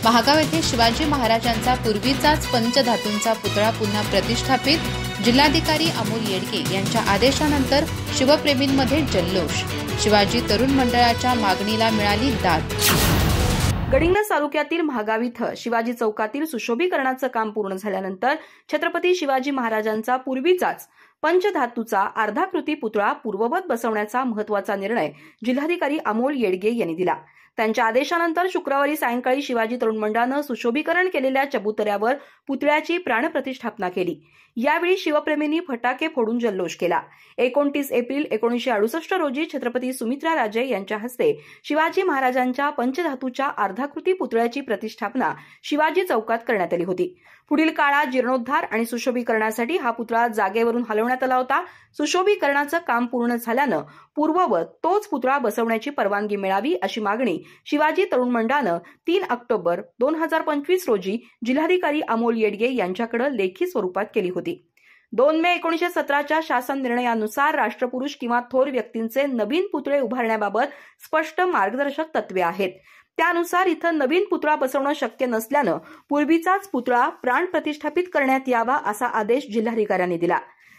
महागाव येथे शिवाजी महाराजांचा पूर्वीचाच पंचधातूंचा पुतळा पुन्हा प्रतिष्ठापित. जिल्हाधिकारी अमोल येडगे यांच्या आदेशानंतर शिवप्रेमींमध्ये जल्लोष. शिवाजी तरुण मंडळाच्या मागणीला मिळाली दाद. गडिंग्लज तालुक्यातील महागाव इथं शिवाजी चौकातील सुशोभीकरणाचं काम पूर्ण झाल्यानंतर छत्रपती शिवाजी महाराजांचा पूर्वीचाच पंचधातूचा अर्धाकृती पुतळा पूर्ववत बसवण्याचा महत्त्वाचा निर्णय जिल्हाधिकारी अमोल येडगे यांनी दिला. त्यांच्या आदेशानंतर शुक्रवारी सायंकाळी शिवाजी तरुण मंडळानं सुशोभीकरण केलेल्या चबुतऱ्यावर पुतळ्याची प्राणप्रतिष्ठापना केली. यावेळी शिवप्रेमींनी फटाके फोडून जल्लोष केला. 29 एप्रिल 1968 रोजी छत्रपती सुमित्राराजे यांच्या हस्ते शिवाजी महाराजांच्या पंचधातूच्या अर्धाकृती पुतळ्याची प्रतिष्ठापना शिवाजी चौकात करण्यात आली होती. पुढील काळात जीर्णोद्धार आणि सुशोभीकरणासाठी हा पुतळा जागेवरून हलवण्यात आला होता. सुशोभीकरणाचं काम पूर्ण झाल्यानं पूर्ववत तोच पुतळा बसवण्याची परवानगी मिळावी अशी मागणी शिवाजी तरुण मंडळानं 3 ऑक्टोबर 2025 रोजी जिल्हाधिकारी अमोल येडगे यांच्याकडे लेखी स्वरूपात केली होती. 2 मे 1917च्या शासन निर्णयानुसार राष्ट्रपुरुष किंवा थोर व्यक्तींचे नवीन पुतळे उभारण्याबाबत स्पष्ट मार्गदर्शक तत्वे आहेत. त्यानुसार इथं नवीन पुतळा बसवणं शक्य नसल्यानं पूर्वीचाच पुतळा प्राण प्रतिष्ठापित करण्यात यावा असा आदेश जिल्हाधिकाऱ्यांनी दिला.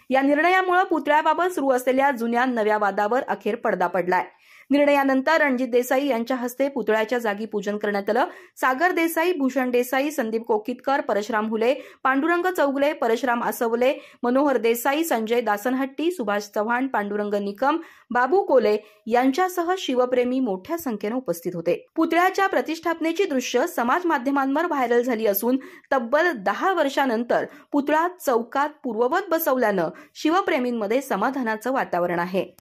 या निर्णयामुळे पुतळ्याबाबत सुरू असलेल्या जुन्या नव्या वादावर अखेर पडदा पडलाय. निर्णयानंतर रणजित देसाई यांच्या हस्ते पुतळ्याच्या जागी पूजन करण्यात आलं. सागर देसाई, भूषण देसाई, संदीप कोकितकर, परशुराम हुले, पांडुरंग चौगले, परशुराम आसवले, मनोहर देसाई, संजय दासनहट्टी, सुभाष चव्हाण, पांडुरंग निकम, बाबू कोले यांच्यासह शिवप्रेमी मोठ्या संख्येने उपस्थित होते. पुतळ्याच्या प्रतिष्ठापनेची दृश्य समाज माध्यमांवर व्हायरल झाली असून तब्बल 10 वर्षांनंतर पुतळा चौकात पूर्ववत बसवल्यानं शिवप्रेमींमध्ये समाधानाचं वातावरण आहे.